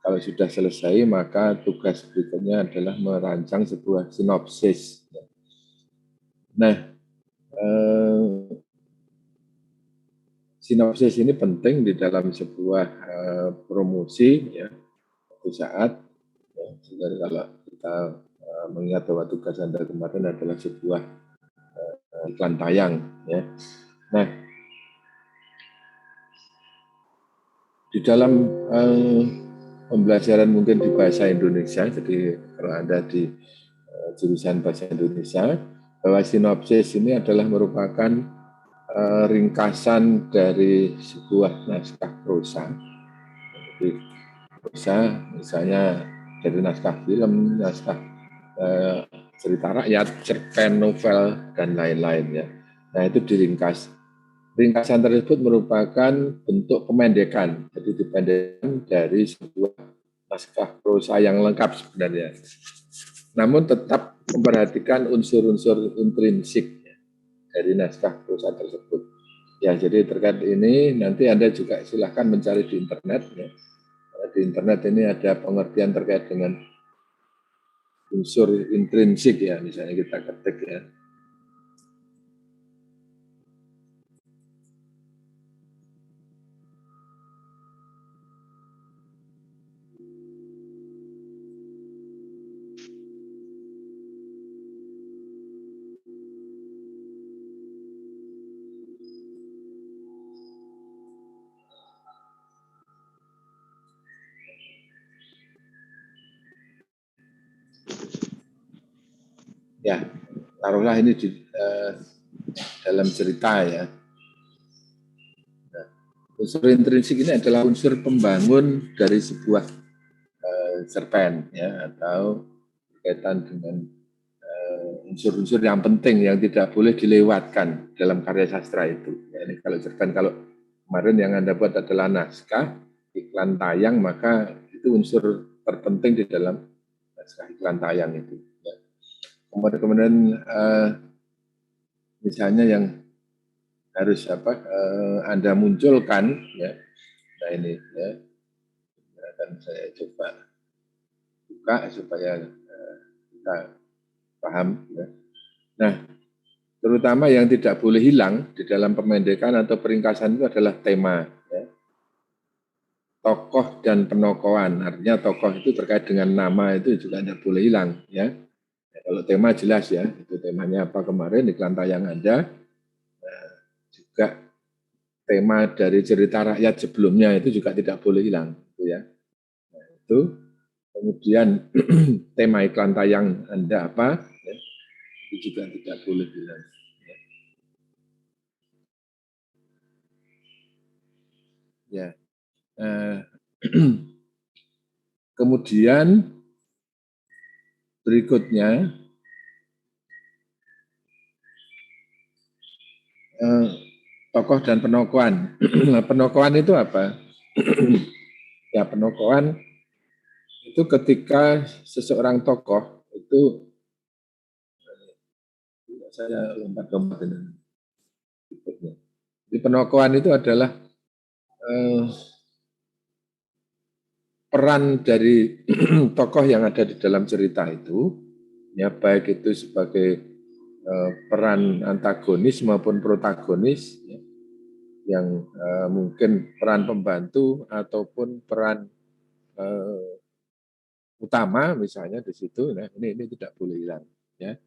Kalau sudah selesai, maka tugas berikutnya adalah merancang sebuah sinopsis. Nah, sinopsis ini penting di dalam sebuah promosi, ya, suatu saat. Ya, kalau kita mengingat bahwa tugas Anda kemarin adalah sebuah iklan tayang, ya. Nah, di dalam pembelajaran mungkin di bahasa Indonesia, jadi kalau Anda di jurusan bahasa Indonesia, bahwa sinopsis ini adalah merupakan ringkasan dari sebuah naskah prosa. Jadi prosa misalnya dari naskah film, naskah cerita rakyat, cerpen, novel, dan lain-lain, ya. Nah, itu diringkas. Ringkasan tersebut merupakan bentuk pemendekan, jadi dipendekkan dari sebuah naskah prosa yang lengkap sebenarnya. Namun tetap memperhatikan unsur-unsur intrinsik dari naskah prosa tersebut. Ya, jadi terkait ini nanti Anda juga silahkan mencari di internet. Ya. Di internet ini ada pengertian terkait dengan unsur intrinsik, ya, misalnya kita ketik, ya. Ya, taruhlah ini di dalam cerita, ya. Nah, unsur intrinsik ini adalah unsur pembangun dari sebuah cerpen, ya, atau berkaitan dengan unsur-unsur yang penting yang tidak boleh dilewatkan dalam karya sastra itu. Ya, ini kalau cerpen, kalau kemarin yang Anda buat adalah naskah iklan tayang, maka itu unsur terpenting di dalam naskah iklan tayang itu. Ya. Kemudian misalnya yang harus Anda munculkan, ya. Nah ini, ya, akan saya coba buka supaya kita paham. Ya. Nah, terutama yang tidak boleh hilang di dalam pemendekan atau peringkasan itu adalah tema, ya. Tokoh dan penokohan, artinya tokoh itu terkait dengan nama itu juga tidak boleh hilang, ya. Ya, kalau tema jelas, ya, itu temanya apa kemarin iklan tayang Anda. Nah, juga tema dari cerita rakyat sebelumnya itu juga tidak boleh hilang, gitu, ya. Nah, itu kemudian tema iklan tayang Anda apa, ya, itu juga tidak boleh hilang. Ya. Kemudian berikutnya tokoh dan penokohan. Penokohan itu apa? Ya, penokohan itu ketika seseorang tokoh itu, saya lompat-lompat ini. Jadi penokohan itu adalah peran dari tokoh yang ada di dalam cerita itu, ya, baik itu sebagai peran antagonis maupun protagonis, ya, yang mungkin peran pembantu ataupun peran utama misalnya di situ. Nah, ini tidak boleh hilang, ya.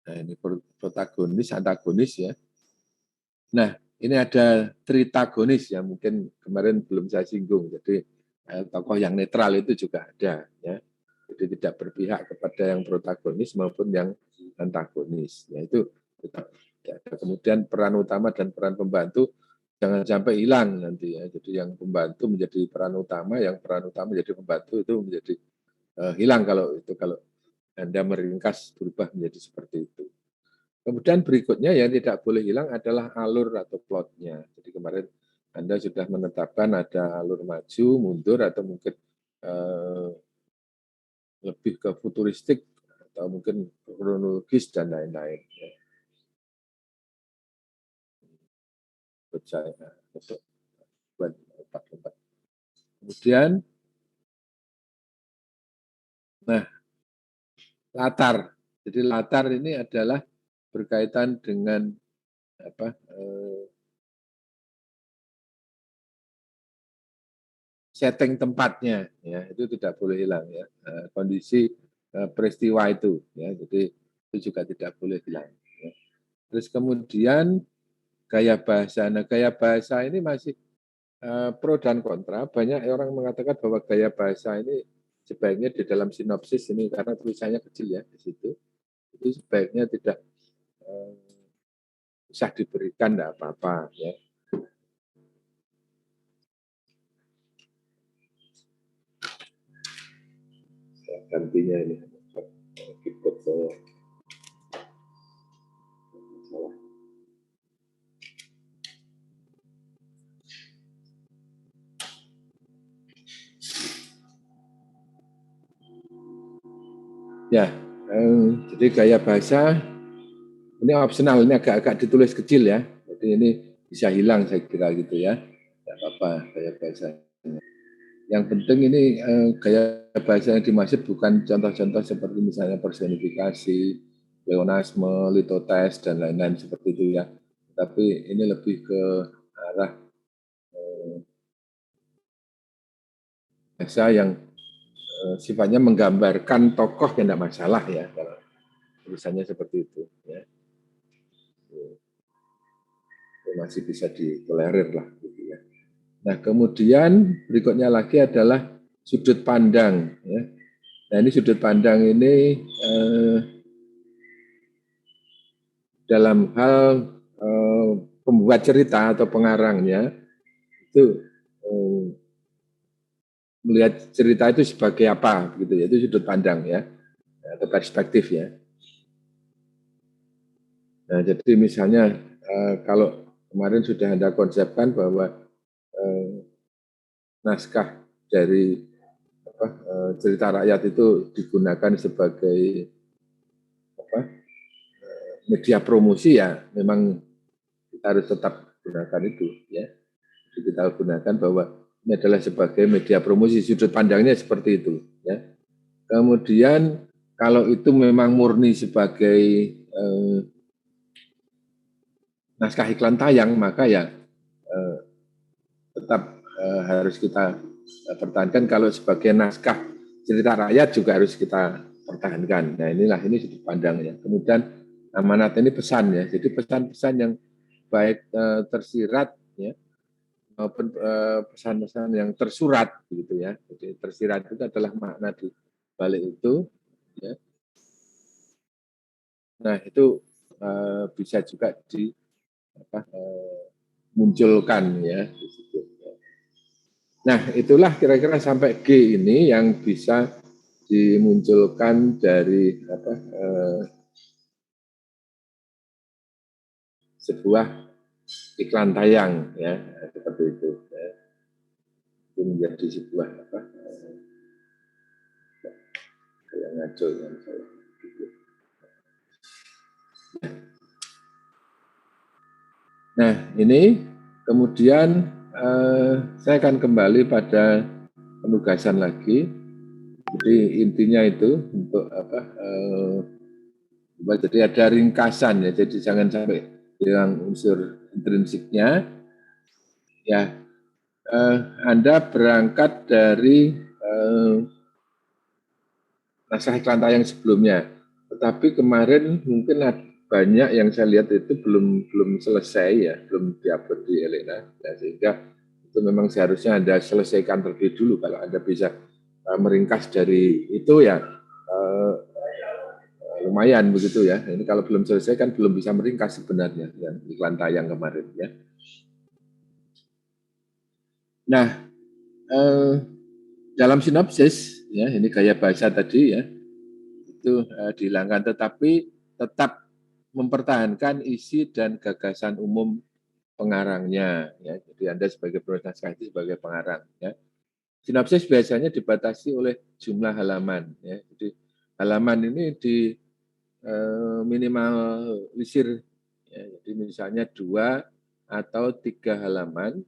Nah, ini protagonis, antagonis, ya. Nah, ini ada tritagonis, ya, mungkin kemarin belum saya singgung. Jadi tokoh yang netral itu juga ada, ya. Jadi tidak berpihak kepada yang protagonis maupun yang antagonis. Ya, itu tetap ada. Kemudian peran utama dan peran pembantu jangan sampai hilang nanti, ya. Jadi yang pembantu menjadi peran utama, yang peran utama menjadi pembantu, itu menjadi hilang kalau Anda meringkas berubah menjadi seperti itu. Kemudian berikutnya yang tidak boleh hilang adalah alur atau plotnya. Jadi kemarin Anda sudah menetapkan ada alur maju, mundur, atau mungkin lebih ke futuristik, atau mungkin kronologis dan lain-lain. Ya. Kemudian, nah, latar. Jadi latar ini adalah berkaitan dengan apa? Setting tempatnya, ya itu tidak boleh hilang ya. Kondisi peristiwa itu, ya. Jadi itu juga tidak boleh hilang. Ya. Terus kemudian gaya bahasa. Nah, gaya bahasa ini masih pro dan kontra. Banyak orang mengatakan bahwa gaya bahasa ini sebaiknya di dalam sinopsis ini karena tulisannya kecil ya di situ. Itu sebaiknya tidak usah diberikan, tidak apa-apa ya. Gantinya ini keyboard saya salah. Ya, jadi gaya bahasa ini opsional, ini agak-agak ditulis kecil ya. Jadi ini bisa hilang saya kira gitu ya. Tidak apa-apa gaya bahasa. Yang penting ini gaya bahasa yang dimaksud bukan contoh-contoh seperti misalnya personifikasi, pleonasme, litotes, dan lain-lain seperti itu ya. Tapi ini lebih ke arah bahasa yang sifatnya menggambarkan tokoh yang tidak masalah ya, kalau tulisannya seperti itu. Ya. Itu masih bisa ditolerir lah. Gitu ya. Nah kemudian berikutnya lagi adalah sudut pandang. Ya. Nah ini sudut pandang ini dalam hal pembuat cerita atau pengarangnya itu melihat cerita itu sebagai apa gitu ya, itu sudut pandang ya atau perspektif ya. Nah jadi misalnya kalau kemarin sudah Anda konsepkan bahwa naskah dari apa, cerita rakyat itu digunakan sebagai apa, media promosi ya, memang kita harus tetap gunakan itu ya. Jadi kita gunakan bahwa ini adalah sebagai media promosi, sudut pandangnya seperti itu ya. Kemudian kalau itu memang murni sebagai naskah iklan tayang, maka ya tetap harus kita pertahankan. Kalau sebagai naskah cerita rakyat juga harus kita pertahankan. Nah inilah ini sudut pandang ya. Kemudian amanat ini pesan ya. Jadi pesan-pesan yang baik tersirat ya maupun pesan-pesan yang tersurat gitu ya. Jadi tersirat itu adalah makna di balik itu ya. Nah itu bisa juga dimunculkan ya di situ. Nah itulah kira-kira sampai G ini yang bisa dimunculkan dari sebuah iklan tayang ya seperti itu. Ya. Itu menjadi sebuah kayak ngaco yang saya gitu. Nah ini kemudian saya akan kembali pada penugasan lagi. Jadi intinya itu untuk jadi ada ringkasan ya. Jadi jangan sampai hilang unsur intrinsiknya. Ya, Anda berangkat dari naskah iklan tayang sebelumnya, tetapi kemarin mungkin banyak yang saya lihat itu belum selesai ya, belum diupload di Elena, ya, sehingga itu memang seharusnya Anda selesaikan terlebih dulu. Kalau Anda bisa meringkas dari itu ya lumayan begitu ya. Ini kalau belum selesai kan belum bisa meringkas sebenarnya yang iklan tayang kemarin ya. Nah, dalam sinopsis ya ini gaya bahasa tadi ya itu dihilangkan, tetapi tetap mempertahankan isi dan gagasan umum pengarangnya ya. Jadi Anda sebagai penulis naskah itu sebagai pengarang ya. Sinopsis biasanya dibatasi oleh jumlah halaman ya. Jadi halaman ini di minimalisir ya. Jadi misalnya 2 atau 3 halaman,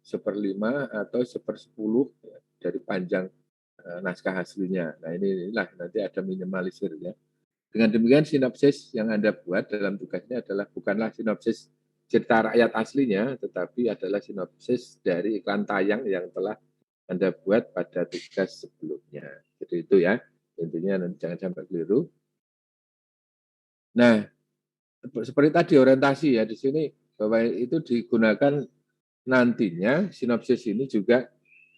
1/5 atau 1/10 ya. dari panjang naskah aslinya. Nah, inilah nanti ada minimalisir ya. Dengan demikian sinopsis yang Anda buat dalam tugasnya adalah bukanlah sinopsis cerita rakyat aslinya, tetapi adalah sinopsis dari iklan tayang yang telah Anda buat pada tugas sebelumnya. Jadi itu ya, intinya nanti jangan sampai keliru. Nah, seperti tadi orientasi ya, di sini bahwa itu digunakan nantinya sinopsis ini juga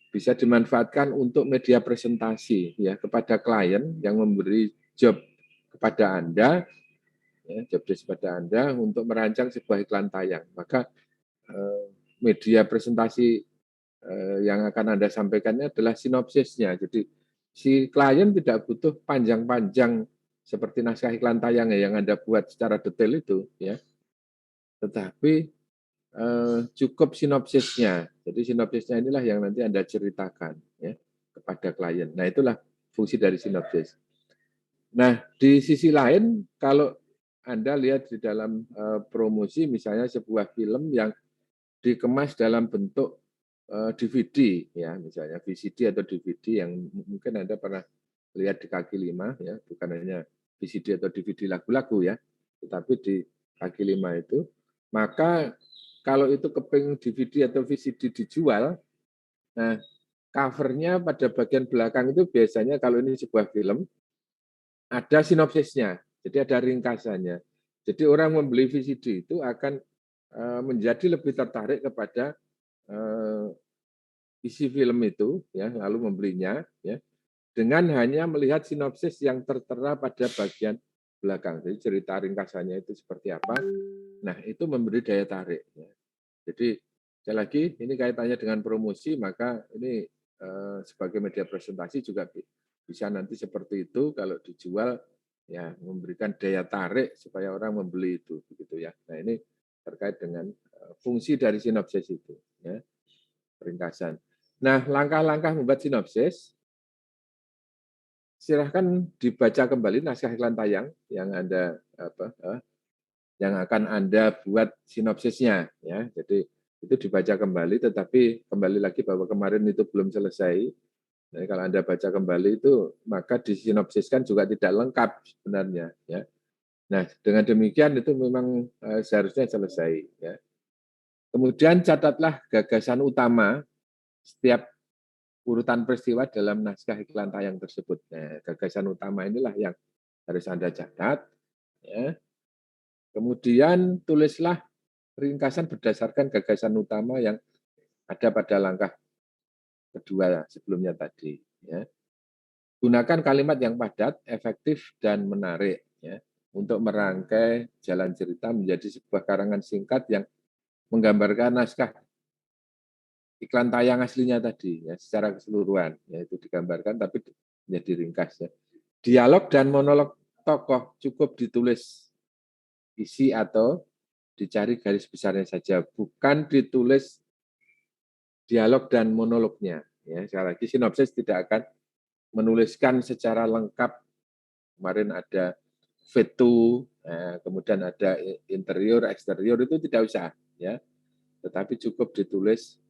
bisa dimanfaatkan untuk media presentasi ya kepada klien yang memberi job kepada Anda, ya, job desk kepada Anda untuk merancang sebuah iklan tayang. Maka media presentasi yang akan Anda sampaikannya adalah sinopsisnya. Jadi si klien tidak butuh panjang-panjang seperti naskah iklan tayang yang Anda buat secara detail itu, ya. Tetapi cukup sinopsisnya. Jadi sinopsisnya inilah yang nanti Anda ceritakan ya kepada klien. Nah, itulah fungsi dari sinopsis. Nah, di sisi lain kalau Anda lihat di dalam promosi misalnya sebuah film yang dikemas dalam bentuk DVD ya, misalnya VCD atau DVD yang mungkin Anda pernah lihat di kaki 5 ya, bukan hanya VCD atau DVD lagu-lagu ya, tetapi di kaki 5 itu, maka kalau itu keping DVD atau VCD dijual, nah covernya pada bagian belakang itu biasanya kalau ini sebuah film, ada sinopsisnya, jadi ada ringkasannya. Jadi orang membeli VCD itu akan menjadi lebih tertarik kepada isi film itu, ya, lalu membelinya, ya, dengan hanya melihat sinopsis yang tertera pada bagian belakang. Jadi cerita ringkasannya itu seperti apa. Nah, itu memberi daya tarik. Ya. Jadi sekali lagi ini kaitannya dengan promosi, maka ini sebagai media presentasi juga bisa nanti seperti itu kalau dijual ya memberikan daya tarik supaya orang membeli itu begitu ya. Nah, ini terkait dengan fungsi dari sinopsis itu ya, ringkasan. Nah, langkah-langkah membuat sinopsis silahkan dibaca kembali naskah iklan tayang yang Anda yang akan Anda buat sinopsisnya ya. Jadi itu dibaca kembali, tetapi kembali lagi bahwa kemarin itu belum selesai. Jadi kalau Anda baca kembali itu maka disinopsiskan juga tidak lengkap sebenarnya ya. Nah, dengan demikian itu memang seharusnya selesai ya. Kemudian catatlah gagasan utama setiap urutan peristiwa dalam naskah iklan tayang tersebut. Nah, gagasan utama inilah yang harus Anda catat ya. Kemudian tulislah ringkasan berdasarkan gagasan utama yang ada pada langkah kedua sebelumnya tadi. Ya. Gunakan kalimat yang padat, efektif, dan menarik ya, untuk merangkai jalan cerita menjadi sebuah karangan singkat yang menggambarkan naskah iklan tayang aslinya tadi ya, secara keseluruhan, yaitu digambarkan tapi menjadi ringkas. Ya. Dialog dan monolog tokoh cukup ditulis isi atau dicari garis besarnya saja, bukan ditulis dialog dan monolognya. Ya, sekali lagi sinopsis tidak akan menuliskan secara lengkap. Kemarin ada veto, kemudian ada interior, eksterior itu tidak usah, ya. Tetapi cukup ditulis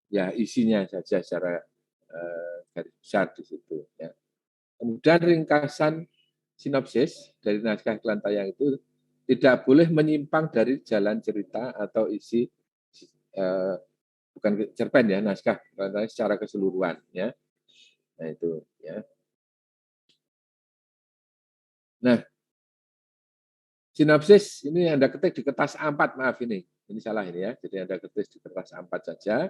ya isinya saja secara garis besar di situ. Ya. Kemudian ringkasan sinopsis dari naskah iklan tayang itu tidak boleh menyimpang dari jalan cerita atau isi bukan cerpen ya, naskah secara keseluruhan ya. Nah itu ya. Nah, sinopsis ini Anda ketik di kertas A4, maaf ini salah ini ya. Jadi Anda ketik di kertas A4 saja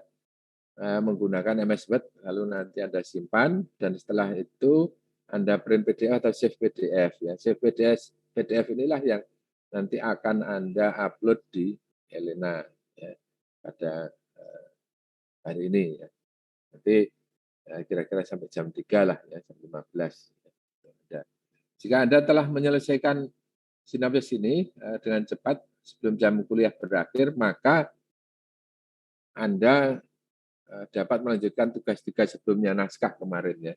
menggunakan MS Word, lalu nanti Anda simpan dan setelah itu Anda print PDF atau save PDF ya. Save PDF inilah yang nanti akan Anda upload di Elena ya, pada hari ini ya. Nanti kira-kira sampai jam 3 lah ya, jam 15. Jika Anda telah menyelesaikan sinopsis ini dengan cepat sebelum jam kuliah berakhir, maka Anda dapat melanjutkan tugas-tugas sebelumnya naskah kemarin ya.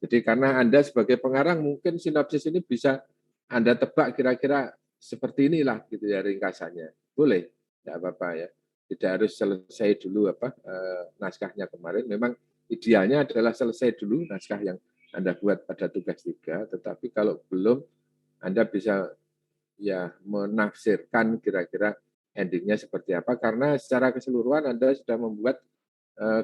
Jadi karena Anda sebagai pengarang mungkin sinopsis ini bisa Anda tebak kira-kira seperti inilah gitu ya ringkasannya. Boleh, tidak apa-apa ya. Tidak harus selesai dulu naskahnya kemarin. Memang idealnya adalah selesai dulu naskah yang Anda buat pada tugas 3, tetapi kalau belum, Anda bisa ya menafsirkan kira-kira endingnya seperti apa, karena secara keseluruhan Anda sudah membuat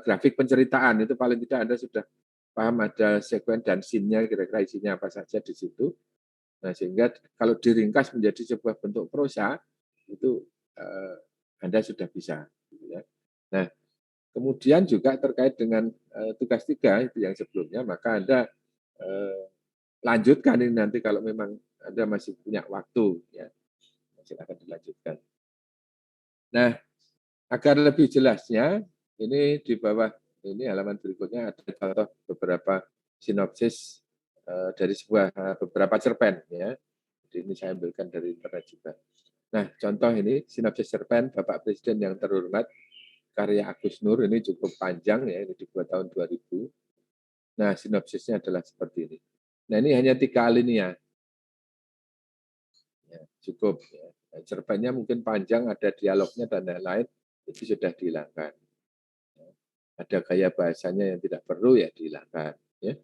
grafik penceritaan, itu paling tidak Anda sudah paham ada sekuen dan scene-nya, kira-kira isinya apa saja di situ. Nah, sehingga kalau diringkas menjadi sebuah bentuk prosa, itu Anda sudah bisa. Gitu ya. Nah, kemudian juga terkait dengan tugas 3 itu yang sebelumnya, maka Anda lanjutkan ini nanti kalau memang Anda masih punya waktu, ya silakan dilanjutkan. Nah, agar lebih jelasnya, ini di bawah ini halaman berikutnya ada contoh beberapa sinopsis dari beberapa cerpen, ya. Jadi ini saya ambilkan dari internet juga. Nah, contoh ini sinopsis cerpen Bapak Presiden yang terhormat karya Agus Nur, ini cukup panjang ya, ini dibuat tahun 2000. Nah, sinopsisnya adalah seperti ini. Nah, ini hanya 3 alinea. Ya, cukup. Ya. Cerpennya mungkin panjang, ada dialognya dan lain-lain, itu sudah dihilangkan. Ya. Ada gaya bahasanya yang tidak perlu, ya dihilangkan. Ya.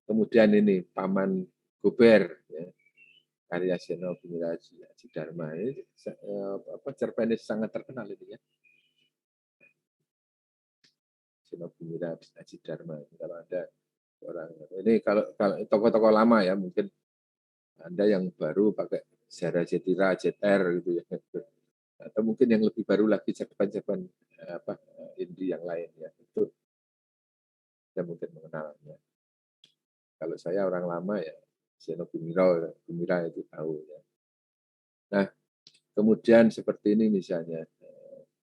Kemudian ini Paman Gober, ya. Karya Seno Bumira Aji Dharma. Ini cerpen ini sangat terkenal ini ya. Seno Bumira Aji Dharma. Kalau ada orang ini, kalau tokoh-tokoh lama ya, mungkin Anda yang baru pakai Zara Zetira, ZR gitu ya. Atau mungkin yang lebih baru lagi cerpen-cerpen indie yang lain ya. Itu saya mungkin mengenalnya. Kalau saya orang lama ya Seno Bumira itu tahu ya. Nah, kemudian seperti ini misalnya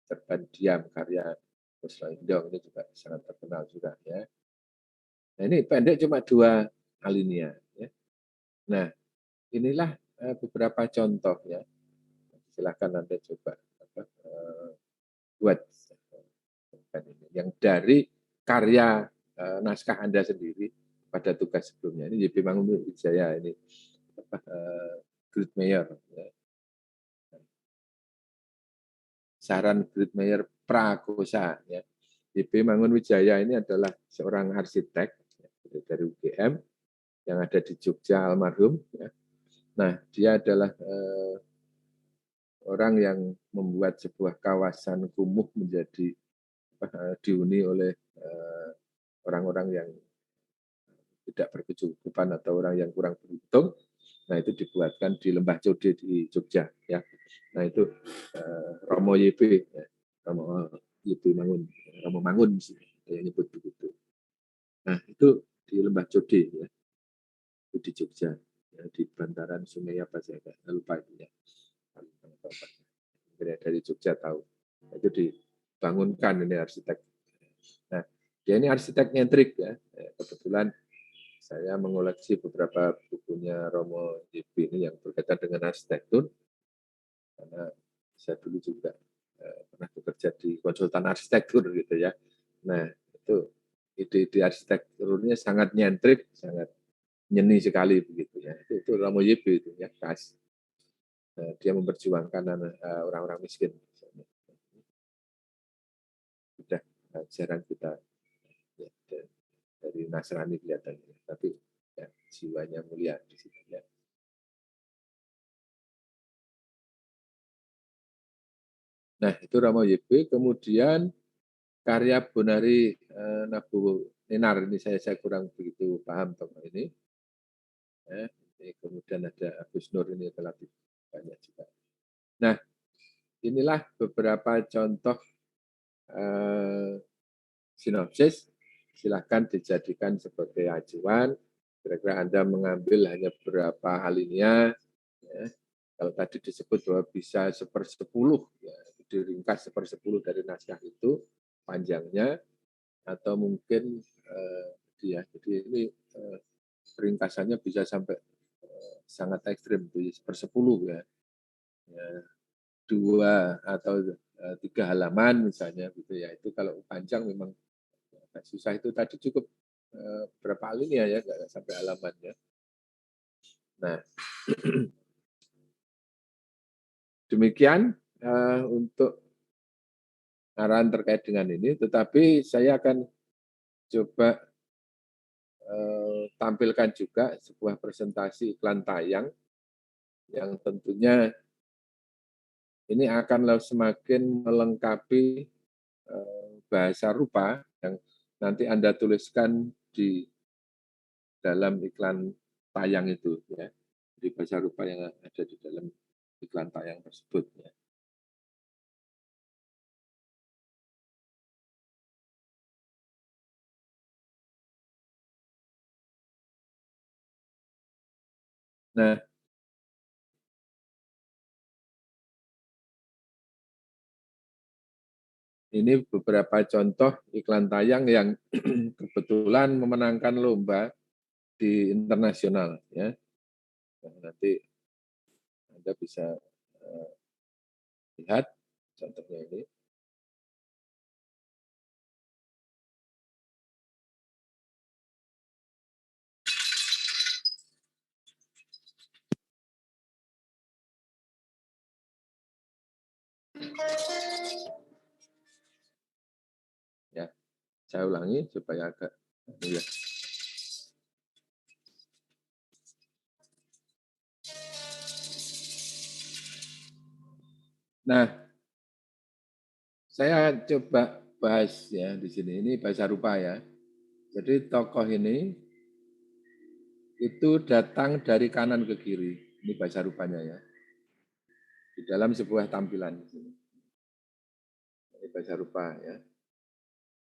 cerpen Diam karya Kuslo Indong, ini juga sangat terkenal juga ya. Nah, ini pendek cuma 2 alinea ya. Nah, inilah beberapa contoh ya. Silakan Anda coba buat yang dari karya naskah Anda sendiri pada tugas sebelumnya. Ini YB Mangunwijaya ini Gridmeyer. Ya. Saran Gridmeyer Prakosa. Ya. YB Mangunwijaya ini adalah seorang arsitek ya, dari UGM yang ada di Jogja almarhum. Ya. Nah, dia adalah orang yang membuat sebuah kawasan kumuh menjadi dihuni oleh orang-orang yang tidak berkecukupan atau orang yang kurang beruntung. Nah, itu dibuatkan di Lembah Code di Jogja ya. Nah, itu Romo YB ya. Romo YB Mangun, Romo Mangun sih yang nyebut begitu. Nah, itu di Lembah Code ya. Itu di Jogja. Ya, di bantaran sungai apa saya nggak lupa itu ya. Dari Jogja tahu. Nah, itu dibangunkan ini arsitek. Nah, dia ini arsitek nyentrik ya. Kebetulan saya mengoleksi beberapa bukunya Romo YB ini yang berkaitan dengan arsitektur, karena saya dulu juga pernah bekerja di konsultan arsitektur gitu ya. Nah, itu ide-ide arsitekturnya sangat nyentrik, sangat nyeni sekali begitu ya. Itu Romo YB itu ya, khas. Dia memperjuangkan orang-orang miskin. Sudah jarang kita ya, dari Nasrani kelihatannya, tapi ya, jiwanya mulia di situ ya. Nah, itu Romo YB. Kemudian karya Bonari Nabu Nenar, ini saya kurang begitu paham tokoh ini. Ya, kemudian ada Agus Nur, ini relatif banyak juga. Nah, inilah beberapa contoh sinopsis. Silahkan dijadikan sebagai acuan. Kira-kira Anda mengambil hanya berapa alinea. Ya. Kalau tadi disebut bahwa bisa 1/10, ya, diringkas 1/10 dari naskah itu panjangnya, atau mungkin jadi ini ringkasannya bisa sampai sangat ekstrim, 1/10 ya. Ya, 2 atau 3 halaman misalnya gitu ya. Itu kalau panjang memang agak susah. Itu tadi cukup berapa alinea ya, nggak sampai halaman ya. Nah, demikian untuk arahan terkait dengan ini, tetapi saya akan coba tampilkan juga sebuah presentasi iklan tayang yang tentunya ini akan semakin melengkapi bahasa rupa yang nanti Anda tuliskan di dalam iklan tayang itu ya. Di bahasa rupa yang ada di dalam iklan tayang tersebut ya. Nah, ini beberapa contoh iklan tayang yang kebetulan memenangkan lomba di internasional ya. Nah, nanti Anda bisa lihat contohnya ini. Ya, saya ulangi supaya agak ya. Nah, saya coba bahas ya di sini. Ini bahasa rupa ya. Jadi tokoh ini itu datang dari kanan ke kiri. Ini bahasa rupanya ya. Di dalam sebuah tampilan. Ini bahasa rupa ya.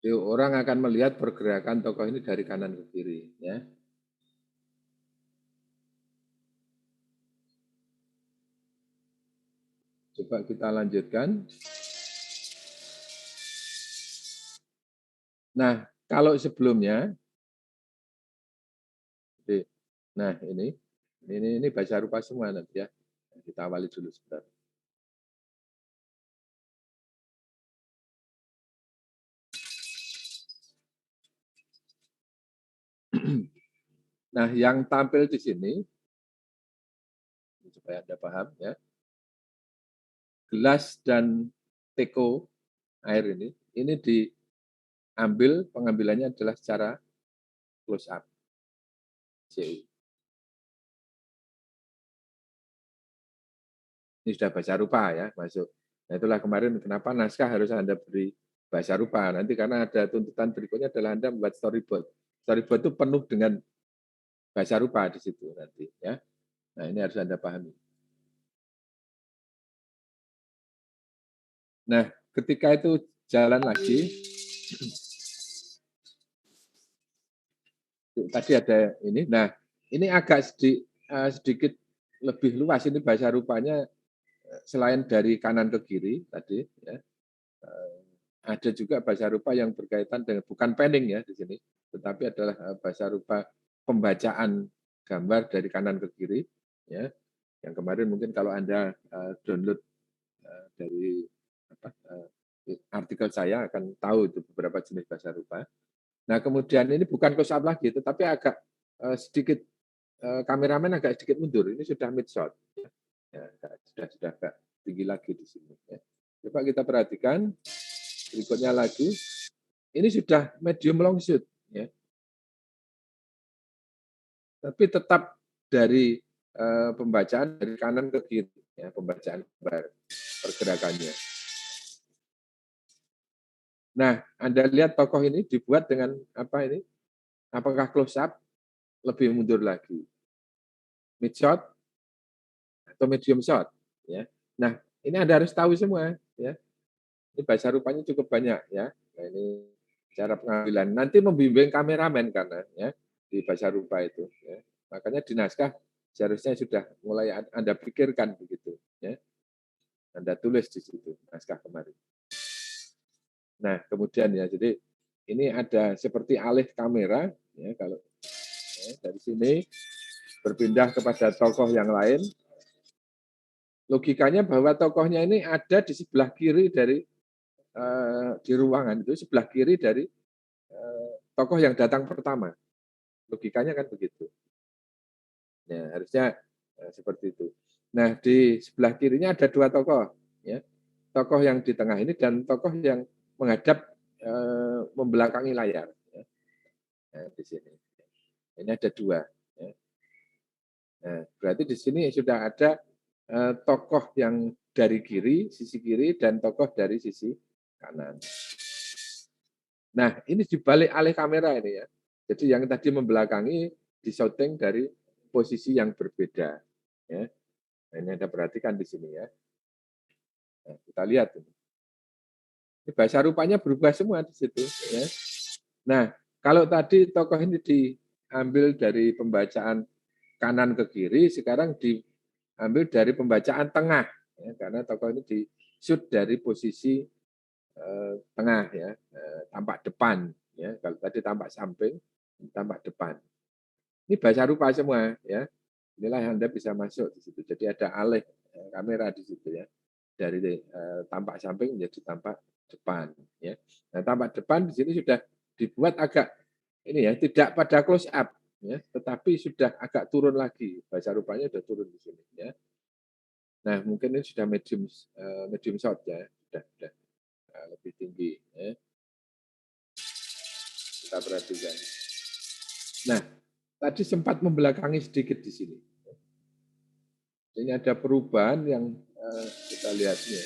Jadi orang akan melihat pergerakan tokoh ini dari kanan ke kiri ya. Coba kita lanjutkan. Nah, kalau sebelumnya, nah ini bahasa rupa semua nanti ya. Kita awali dulu sebentar. Nah, yang tampil di sini, supaya Anda paham ya, gelas dan teko air ini diambil, pengambilannya adalah secara close up. Ini sudah bahasa rupa ya, masuk. Nah, itulah kemarin kenapa naskah harus Anda beri bahasa rupa. Nanti karena ada tuntutan berikutnya adalah Anda membuat storyboard. Storyboard itu penuh dengan bahasa rupa di situ nanti ya. Nah, ini harus Anda pahami. Nah, ketika itu jalan lagi, tadi ada ini. Nah, ini agak sedikit lebih luas ini bahasa rupanya selain dari kanan ke kiri tadi ya. Ada juga bahasa rupa yang berkaitan dengan bukan panning ya di sini, tetapi adalah bahasa rupa pembacaan gambar dari kanan ke kiri ya. Yang kemarin mungkin kalau Anda download dari artikel saya akan tahu itu beberapa jenis bahasa rupa. Nah, kemudian ini bukan close up lagi, tetapi agak sedikit kameramen agak sedikit mundur. Ini sudah mid shot. Ya, sudah agak tinggi lagi di sini. Ya. Coba kita perhatikan berikutnya lagi. Ini sudah medium long shoot. Ya. Tapi tetap dari pembacaan dari kanan ke kiri. Ya, pembacaan pergerakannya. Nah, Anda lihat tokoh ini dibuat dengan apa ini? Apakah close up lebih mundur lagi? Mid shot atau medium shot? Ya. Nah, ini Anda harus tahu semua. Ya. Ini bahasa rupanya cukup banyak. Ya. Nah, ini cara pengambilan. Nanti membimbing kameramen karena ya di bahasa rupa itu. Ya. Makanya di naskah seharusnya sudah mulai Anda pikirkan begitu. Ya. Anda tulis di situ naskah kemarin. Nah, kemudian ya, jadi ini ada seperti alih kamera, ya, kalau ya, dari sini berpindah kepada tokoh yang lain. Logikanya bahwa tokohnya ini ada di sebelah kiri dari di ruangan itu sebelah kiri dari tokoh yang datang pertama. Logikanya kan begitu. Ya, harusnya seperti itu. Nah, di sebelah kirinya ada dua tokoh, ya. Tokoh yang di tengah ini dan tokoh yang menghadap membelakangi layar. Ya. di sini. Ini ada 2. Ya. Nah, berarti di sini sudah ada tokoh yang dari kiri, sisi kiri, dan tokoh dari sisi kanan. Nah, ini dibalik alih kamera ini ya. Jadi yang tadi membelakangi disyuting dari posisi yang berbeda. Ya. Nah, ini Anda perhatikan di sini ya. Nah, kita lihat ini. Ini bahasa rupanya berubah semua di situ. Ya. Nah, kalau tadi tokoh ini diambil dari pembacaan kanan ke kiri, sekarang diambil dari pembacaan tengah. Ya, karena tokoh ini di-shoot dari posisi tengah ya, tampak depan. Ya. Kalau tadi tampak samping, tampak depan. Ini bahasa rupa semua ya. Inilah yang Anda bisa masuk di situ. Jadi ada alih kamera di situ ya. Dari tampak samping menjadi tampak depan ya. Nah, tampak depan di sini sudah dibuat agak ini ya, tidak pada close up ya, tetapi sudah agak turun lagi. Bahasa rupanya sudah turun di sini ya. Nah, mungkin ini sudah medium shot ya, sudah lebih tinggi ya. Kita perhatikan. Nah, tadi sempat membelakangi sedikit di sini. Ini ada perubahan yang kita lihatnya.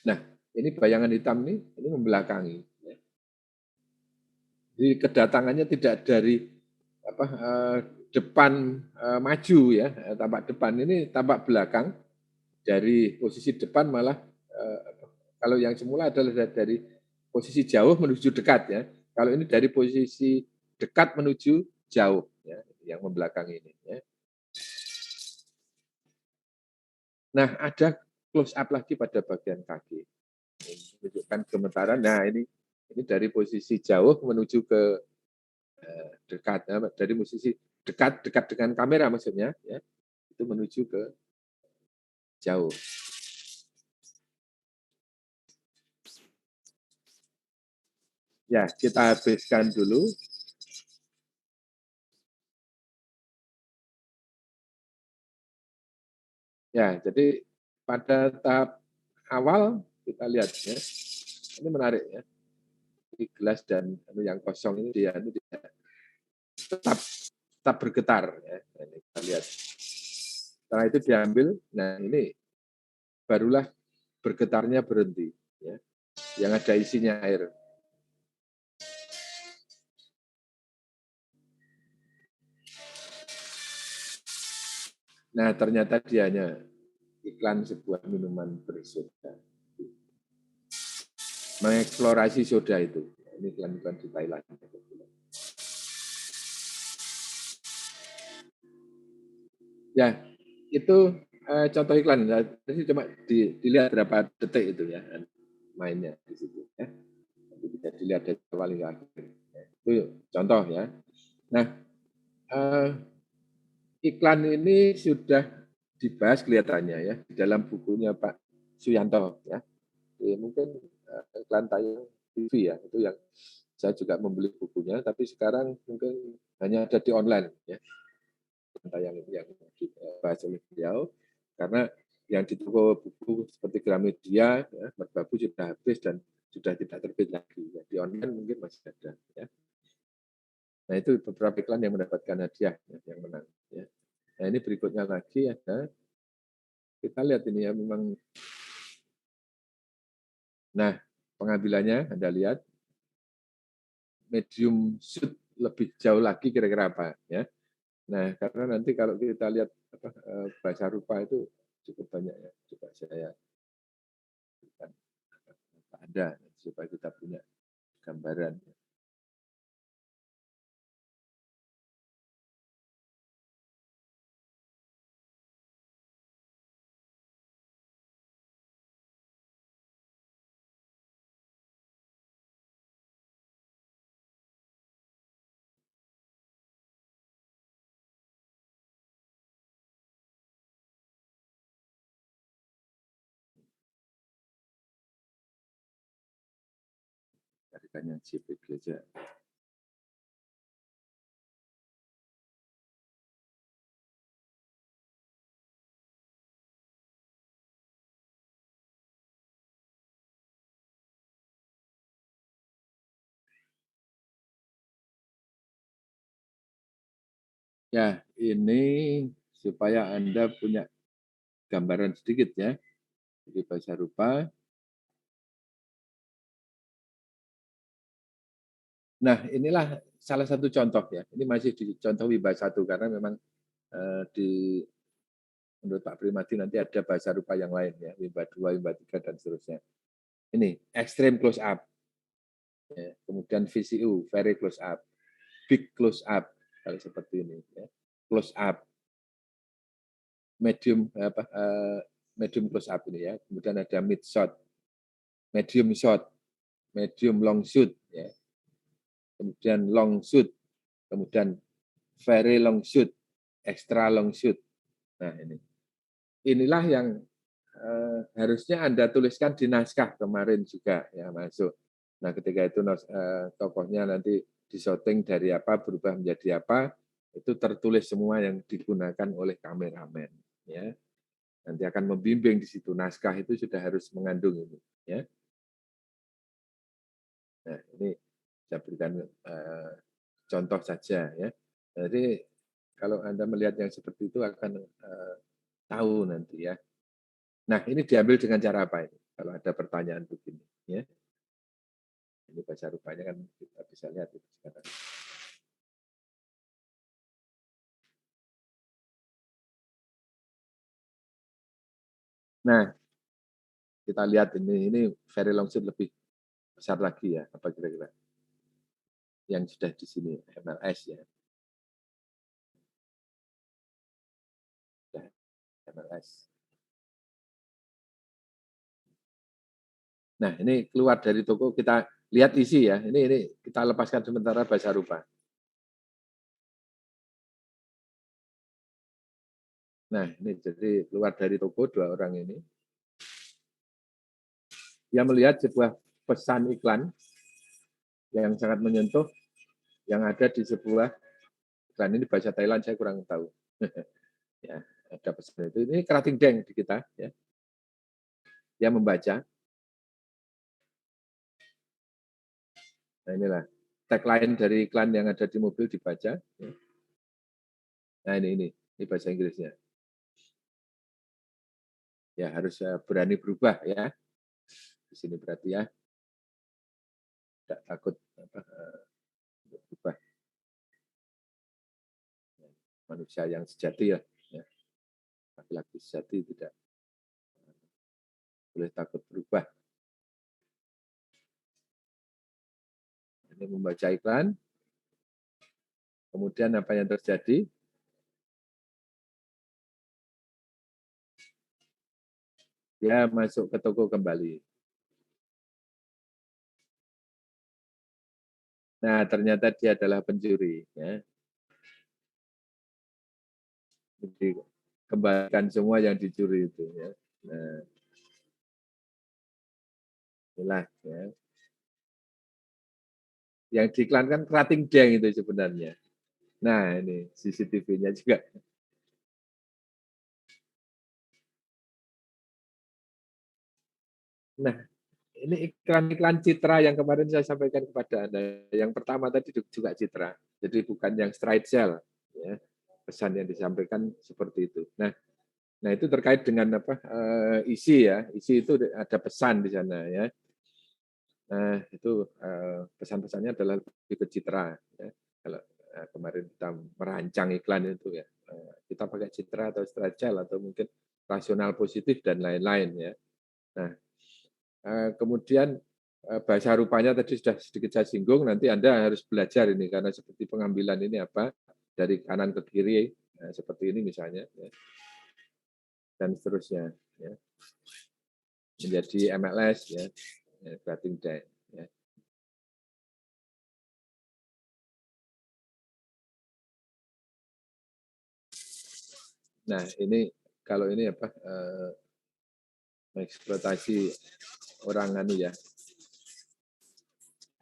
Nah, ini bayangan hitam ini membelakangi. Jadi kedatangannya tidak dari depan maju ya, tampak depan ini tampak belakang. Dari posisi depan malah kalau yang semula adalah dari posisi jauh menuju dekat ya. Kalau ini dari posisi dekat menuju jauh ya, yang membelakangi ini ya. Nah, ada close up lagi pada bagian kaki. Ini menunjukkan gemetaran. Nah, ini dari posisi jauh menuju ke dekat ya, dari posisi dekat dengan kamera maksudnya ya. Itu menuju ke jauh. Ya, kita habiskan dulu. Ya, jadi pada tahap awal kita lihat ya, ini menarik ya. Di gelas dan yang kosong ini dia tetap bergetar ya. Ini kita lihat. Setelah itu diambil, nah ini barulah bergetarnya berhenti ya. Yang ada isinya air. Nah, ternyata dia hanya iklan sebuah minuman bersoda. Mengeksplorasi soda itu. Ini iklan-iklan di Thailand. Ya, itu contoh iklan. Jadi cuma dilihat berapa detik itu ya mainnya di situ. Ya. Bisa dilihat dari awal hingga akhir. Itu contoh ya. Nah, iklan ini sudah dibahas kelihatannya ya di dalam bukunya Pak Suyanto ya. Mungkin iklan tayang TV ya, itu yang saya juga membeli bukunya, tapi sekarang mungkin hanya ada di online ya. Tayang itu yang dibahas oleh beliau, karena yang di toko buku seperti Gramedia, ya, Merbabu sudah habis dan sudah tidak terbit lagi. Ya, di online mungkin masih ada. Ya. Nah itu beberapa iklan yang mendapatkan hadiah ya, yang menang. Ya. Nah ini berikutnya lagi ada, kita lihat ini ya memang. Nah pengambilannya Anda lihat medium shoot lebih jauh lagi kira-kira apa ya. Nah karena nanti kalau kita lihat bahasa rupa itu cukup banyak ya. Coba saya ada supaya kita punya gambaran. Carikan yang JPG aja. Ya, ini supaya Anda punya gambaran sedikit ya. Jadi bahasa rupa. Nah, inilah salah satu contoh ya. Ini masih di contoh Wimba 1 karena memang di menurut Pak Primadi nanti ada bahasa rupa yang lain ya, Wimba 2, Wimba 3 dan seterusnya. Ini extreme close up. Ya. Kemudian VCU, very close up. Big close up kalau seperti ini ya. Close up. Medium medium close up ini ya. Kemudian ada mid shot, medium shot, medium long shoot ya. Kemudian long shoot, kemudian very long shoot, extra long shoot. Nah, inilah yang harusnya Anda tuliskan di naskah kemarin juga ya masuk. Nah, ketika itu tokohnya nanti disorting dari apa berubah menjadi apa, itu tertulis semua yang digunakan oleh kameramen ya. Nanti akan membimbing di situ, naskah itu sudah harus mengandung ini ya. Nah, ini saya berikan contoh saja ya. Jadi kalau Anda melihat yang seperti itu akan tahu nanti ya. Nah, ini diambil dengan cara apa ini? Kalau ada pertanyaan begini ya. Ini bahasa rupanya kan kita bisa lihat itu sekarang. Nah, kita lihat ini very long shoot lebih besar lagi ya, apa kira-kira? Yang sudah di sini MLS ya. Sudah MLS. Nah, ini keluar dari toko kita lihat isi ya. Ini kita lepaskan sementara bahasa rupa. Nah, ini jadi keluar dari toko dua orang ini. Dia melihat sebuah pesan iklan yang sangat menyentuh yang ada di sebuah iklan ini bahasa Thailand saya kurang tahu. Ya, ada pesan itu. Ini kerating deng di kita ya. Dia membaca. Nah, inilah tagline dari iklan yang ada di mobil dibaca. Nah, ini bahasa Inggrisnya. Ya, harus berani berubah ya. Di sini berarti ya. Tidak takut berubah. Manusia yang sejati ya. Laki-laki sejati tidak boleh takut berubah. Ini membaca iklan. Kemudian apa yang terjadi? Dia masuk ke toko kembali. Nah, ternyata dia adalah pencuri. Ya. Jadi, kembalikan semua yang dicuri itu. Ya. Nah, inilah ya. Yang diiklankan kerating deng itu sebenarnya. Nah, ini CCTV-nya juga. Nah, ini iklan-iklan citra yang kemarin saya sampaikan kepada Anda. Yang pertama tadi juga citra. Jadi bukan yang straight sell. Ya. Pesan yang disampaikan seperti itu. Nah itu terkait dengan apa isi ya. Isi itu ada pesan di sana ya. Nah itu pesan-pesannya adalah lebih ke citra. Ya. Kalau kemarin kita merancang iklan itu ya, kita pakai citra atau straight sell atau mungkin rasional positif dan lain-lain ya. Nah kemudian bahasa rupanya tadi sudah sedikit saya singgung, nanti Anda harus belajar ini karena seperti pengambilan ini apa dari kanan ke kiri seperti ini misalnya ya, dan seterusnya ya, menjadi MLS ya, Cutting Day ya. Nah ini kalau ini apa eksploitasi orang anu ya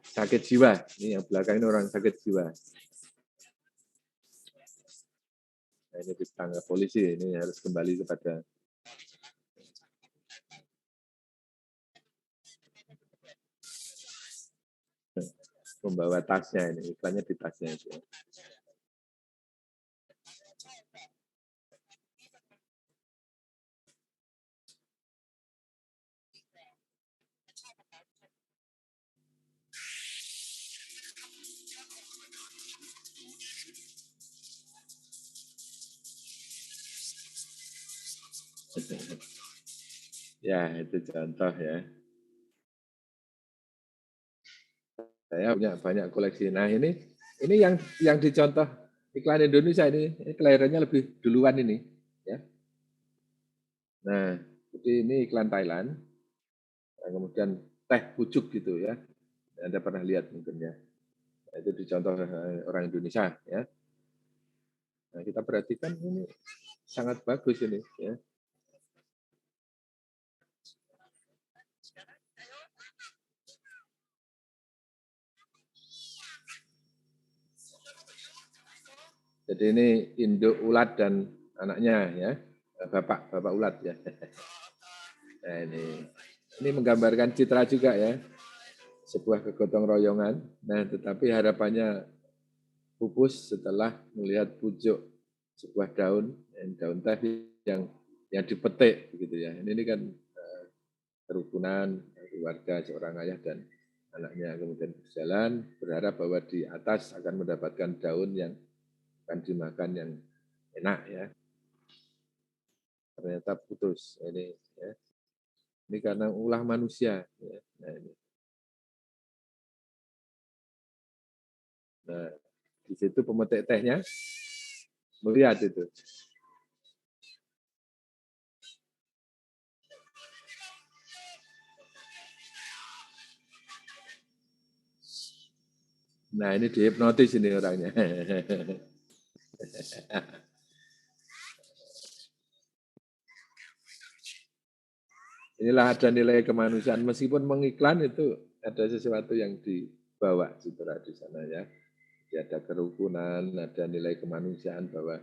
sakit jiwa, ini yang belakang ini orang sakit jiwa. Nah, ini ditangkap polisi, ini harus kembali kepada membawa tasnya ini, iklannya di tasnya itu. Ya, itu contoh ya. Saya punya banyak koleksi. Nah, ini yang dicontoh iklan Indonesia ini kelahirannya lebih duluan ini, ya. Nah, jadi ini iklan Thailand, kemudian teh pucuk gitu ya. Anda pernah lihat mungkin ya. Nah, itu dicontoh orang Indonesia ya. Nah, kita perhatikan ini sangat bagus ini ya. Jadi ini induk ulat dan anaknya ya. Bapak ulat ya. Nah, ini menggambarkan citra juga ya. Sebuah kegotong royongan. Nah, tetapi harapannya pupus setelah melihat pucuk sebuah daun, daun teh yang dipetik begitu ya. Ini kan kerukunan keluarga seorang ayah dan anaknya kemudian berjalan berharap bahwa di atas akan mendapatkan daun yang akan dimakan yang enak ya. Ternyata putus ini ya. Ini karena ulah manusia ya. Nah, ini. Nah, di situ pemetik tehnya melihat itu. Nah, ini dihipnotis ini orangnya. Inilah ada nilai kemanusiaan meskipun mengiklan itu ada sesuatu yang dibawa citra di sana ya. Jadi ada kerukunan, ada nilai kemanusiaan bahwa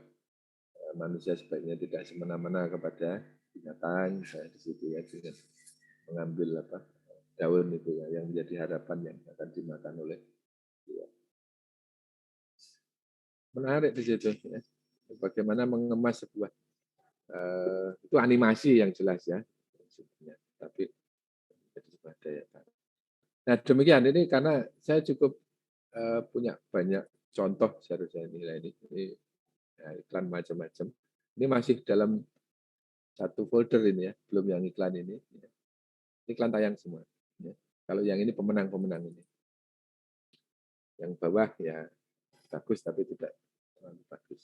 manusia sebaiknya tidak semena-mena kepada binatang, saya di situ ya dengan mengambil daun itu ya yang menjadi harapan yang akan dimakan oleh dia. Menarik di situ ya. Bagaimana mengemas sebuah itu animasi yang jelas ya. Tapi jadi sebuah daya tarik. Nah demikian ini karena saya cukup punya banyak contoh seharusnya nilai ini ya, iklan macam-macam. Ini masih dalam satu folder ini ya, belum yang iklan ini. Ya. Iklan tayang semua. Ya. Kalau yang ini pemenang-pemenang ini. Yang bawah ya bagus tapi tidak terlalu bagus.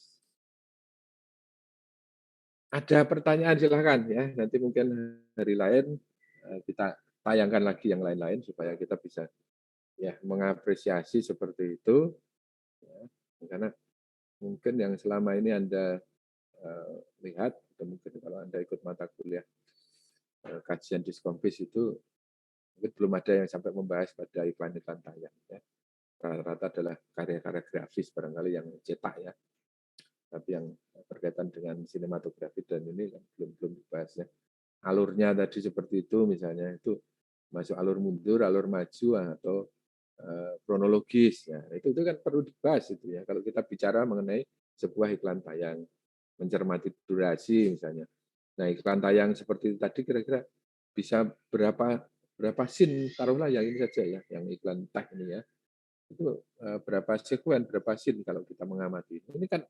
Ada pertanyaan silahkan ya. Nanti mungkin hari lain kita tayangkan lagi yang lain-lain supaya kita bisa ya mengapresiasi seperti itu. Ya. Karena mungkin yang selama ini Anda lihat, atau mungkin kalau Anda ikut mata kuliah kajian diskonfis itu mungkin belum ada yang sampai membahas pada iklan-iklan tayang. Ya. Rata-rata adalah karya-karya grafis barangkali yang cetak ya. Tapi yang berkaitan dengan sinematografi dan ini kan belum dibahas ya. Alurnya tadi seperti itu misalnya itu masuk alur mundur, alur maju atau kronologis ya. Itu kan perlu dibahas itu ya. Kalau kita bicara mengenai sebuah iklan tayang, mencermati durasi misalnya. Nah, iklan tayang seperti itu tadi kira-kira bisa berapa scene taruhlah yang ini saja ya, yang iklan teh ini ya. Itu berapa sekuen, berapa scene kalau kita mengamati. Ini kan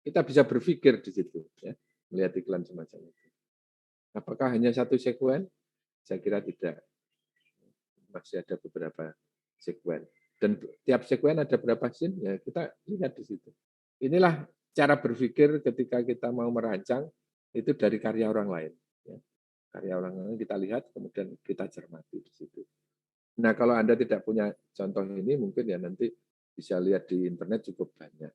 kita bisa berpikir di situ ya, melihat iklan semacam itu. Apakah hanya satu sekuen? Saya kira tidak. Masih ada beberapa sekuen. Dan tiap sekuen ada berapa scene? Ya kita lihat di situ. Inilah cara berpikir ketika kita mau merancang itu dari karya orang lain. Ya. Karya orang lain kita lihat, kemudian kita cermati di situ. Nah, kalau Anda tidak punya contoh ini, mungkin ya nanti bisa lihat di internet cukup banyak.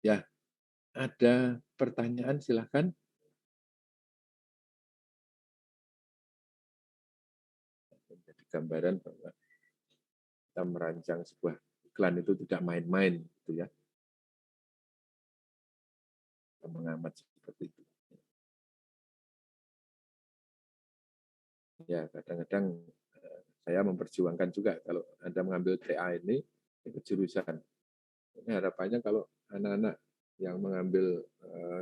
Ya, ada pertanyaan silahkan. Jadi gambaran bahwa kita merancang sebuah iklan itu tidak main-main, gitu ya. Kita mengamat seperti itu. Ya, kadang-kadang saya memperjuangkan juga kalau Anda mengambil TA ini jurusan. Ini harapannya kalau anak-anak yang mengambil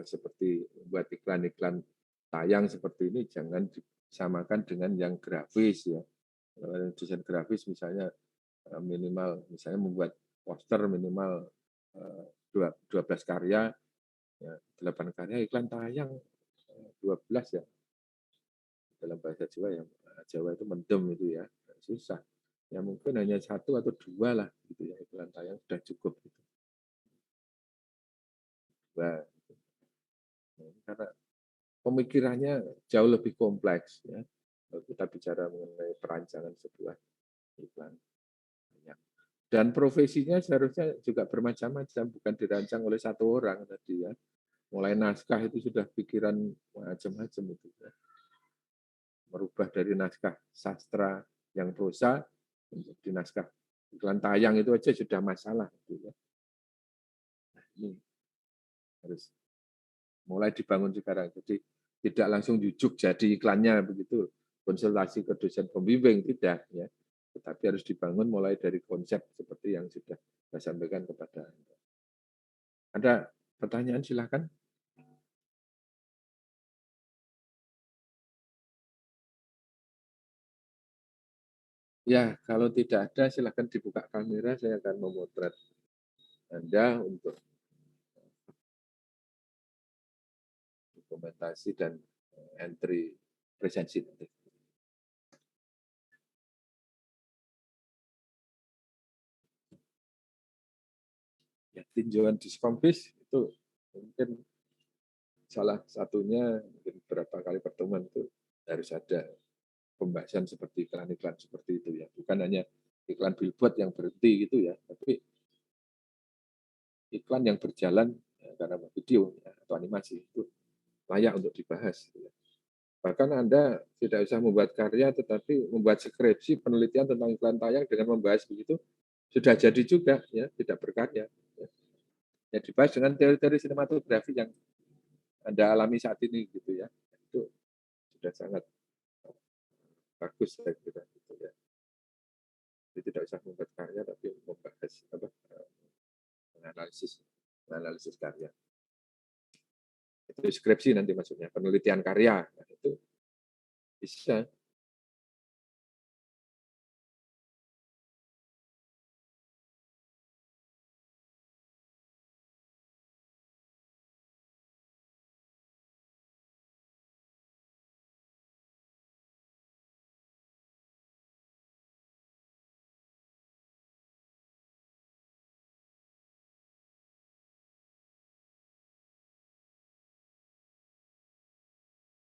seperti buat iklan-iklan tayang seperti ini jangan disamakan dengan yang grafis ya. Desain grafis misalnya minimal misalnya membuat poster minimal 12 karya Ya, 8 karya iklan tayang 12 ya dalam bahasa Jawa ya. Jawa itu mendem itu ya, susah. Ya mungkin hanya satu atau dua lah gitu ya iklan tayang sudah cukup gitu. Nah, karena pemikirannya jauh lebih kompleks ya. Kalau kita bicara mengenai perancangan sebuah iklan. Dan profesinya seharusnya juga bermacam-macam, bukan dirancang oleh satu orang tadi ya. Mulai naskah itu sudah pikiran macam-macam itu ya. Merubah dari naskah sastra yang prosa menjadi naskah iklan tayang itu aja sudah masalah gitu ya. Nah, ini harus mulai dibangun sekarang. Jadi tidak langsung jujuk jadi iklannya begitu. Konsultasi ke dosen pembimbing tidak ya. Tetapi harus dibangun mulai dari konsep seperti yang sudah saya sampaikan kepada Anda. Ada pertanyaan silakan. Ya, kalau tidak ada silakan dibuka kamera, saya akan memotret Anda untuk dokumentasi dan entry presensi nanti. Ya, tinjauan diskomfis itu mungkin salah satunya mungkin beberapa kali pertemuan itu harus ada pembahasan seperti iklan-iklan seperti itu ya, bukan hanya iklan billboard yang berhenti gitu ya, tapi iklan yang berjalan ya, karena video ya, atau animasi itu layak untuk dibahas. Gitu ya. Bahkan Anda tidak usah membuat karya, tetapi membuat skripsi penelitian tentang iklan tayang dengan membahas begitu sudah jadi juga ya, tidak berkarya. Ya. Ya dibahas dengan teori-teori sinematografi yang Anda alami saat ini gitu ya. Itu sudah sangat bagus saya kira gitu ya. Jadi tidak usah membuat karya tapi membahas apa analisis analisis karya. Itu skripsi nanti maksudnya, penelitian karya. Nah, itu bisa.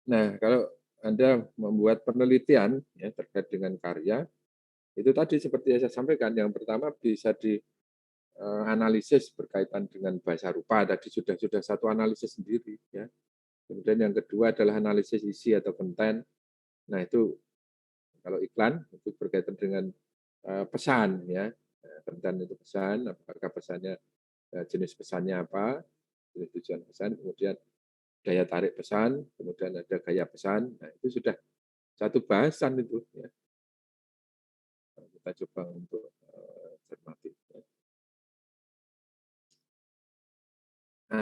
Nah, kalau Anda membuat penelitian ya, terkait dengan karya, itu tadi seperti yang saya sampaikan, yang pertama bisa dianalisis berkaitan dengan bahasa rupa, tadi sudah satu analisis sendiri. Ya. Kemudian yang kedua adalah analisis isi atau konten. Nah, itu kalau iklan itu berkaitan dengan pesan ya, konten itu pesan, apakah pesannya jenis pesannya apa, jenis tujuan pesan, kemudian daya tarik pesan, kemudian ada gaya pesan. Nah, itu sudah satu bahasan itu ya. Kita coba untuk cermati. Ya.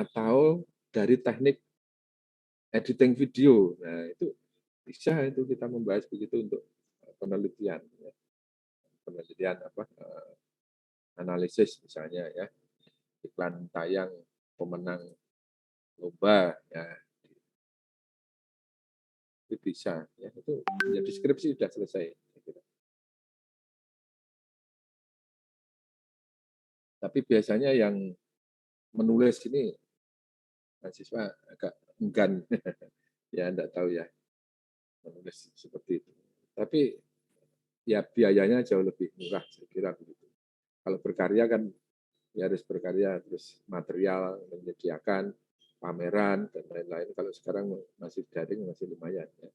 Atau dari teknik editing video. Nah, itu bisa itu kita membahas begitu untuk penelitian ya. Penelitian apa analisis misalnya ya. Iklan tayang pemenang lomba ya itu bisa ya itu ya deskripsi sudah selesai. Tapi biasanya yang menulis ini mahasiswa agak enggan ya enggak tahu ya menulis seperti itu. Tapi ya biayanya jauh lebih murah saya kira begitu. Kalau berkarya kan ya harus berkarya, terus material menyediakan pameran dan lain-lain. Kalau sekarang masih daring masih lumayan ya.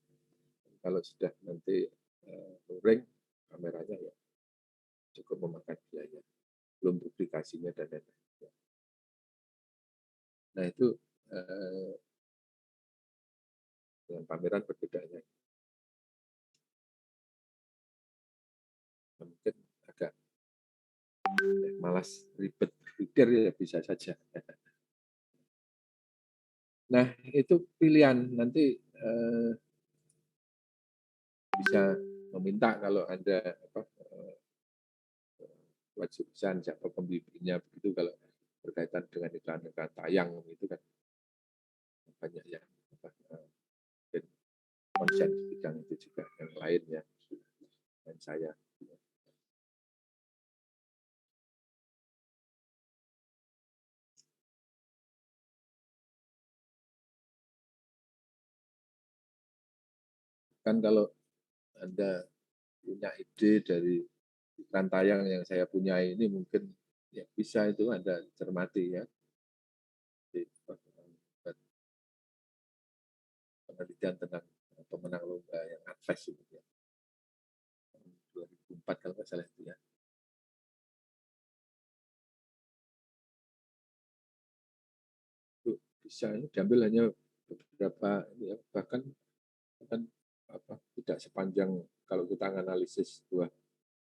Kalau sudah nanti luring kameranya ya cukup memakan biaya, belum publikasinya dan lain-lain. Nah itu dengan pameran berbedanya. Mungkin agak malas ribet berpikir ya bisa saja. Nah itu pilihan nanti bisa meminta kalau ada apa, wajib pesan siapa pembimbingnya begitu kalau berkaitan dengan iklan-iklan tayang itu kan banyak yang konsen di bidang itu juga, yang lain ya, dan saya. Kan kalau Anda punya ide dari iklan tayang yang saya punya ini, mungkin ya bisa itu Anda cermati ya. Penelitian tentang pemenang lomba yang advice itu ya. 2004 kalau nggak salah itu ya. Itu bisa ini diambil hanya beberapa ini ya, bahkan tidak sepanjang kalau kita analisis sebuah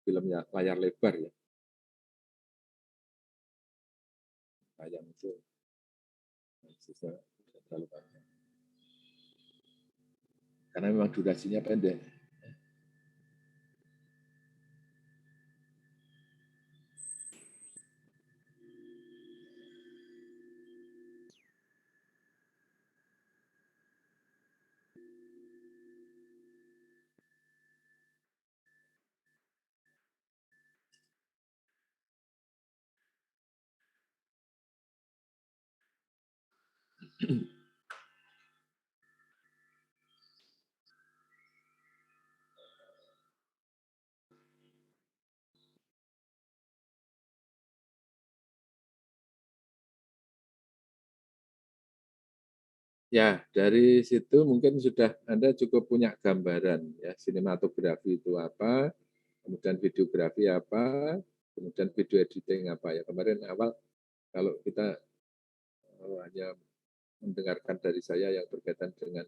film ya, layar lebar ya. Tayang itu analisisnya tidak terlalu panjang. Karena memang durasinya pendek. Ya, dari situ mungkin sudah Anda cukup punya gambaran ya, sinematografi itu apa, kemudian videografi apa, kemudian video editing apa ya. Kemarin awal kalau kita hanya mendengarkan dari saya yang berkaitan dengan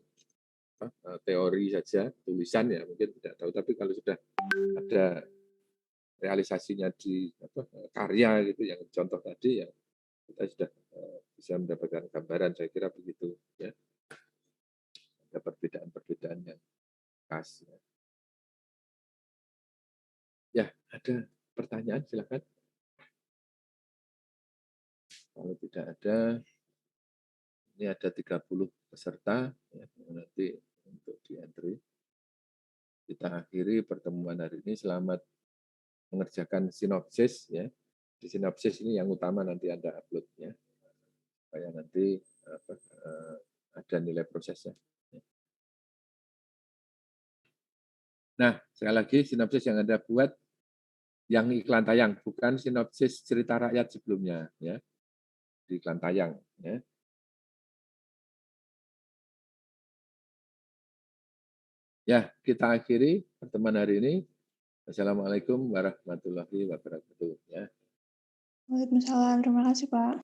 teori saja, tulisan ya mungkin tidak tahu, tapi kalau sudah ada realisasinya di karya gitu, yang contoh tadi ya kita sudah bisa mendapatkan gambaran, saya kira begitu ya. Ada perbedaan-perbedaan yang khas. Ya, ada pertanyaan silakan. Kalau tidak ada, ini ada 30 peserta ya, nanti untuk di entry. Kita akhiri pertemuan hari ini. Selamat mengerjakan sinopsis ya. Di sinopsis ini yang utama nanti Anda upload ya, supaya nanti ada nilai prosesnya. Nah, sekali lagi sinopsis yang Anda buat yang iklan tayang, bukan sinopsis cerita rakyat sebelumnya ya, di iklan tayang ya. Ya, kita akhiri pertemuan hari ini. Assalamualaikum warahmatullahi wabarakatuh. Ya. Waalaikumsalam. Terima kasih, Pak.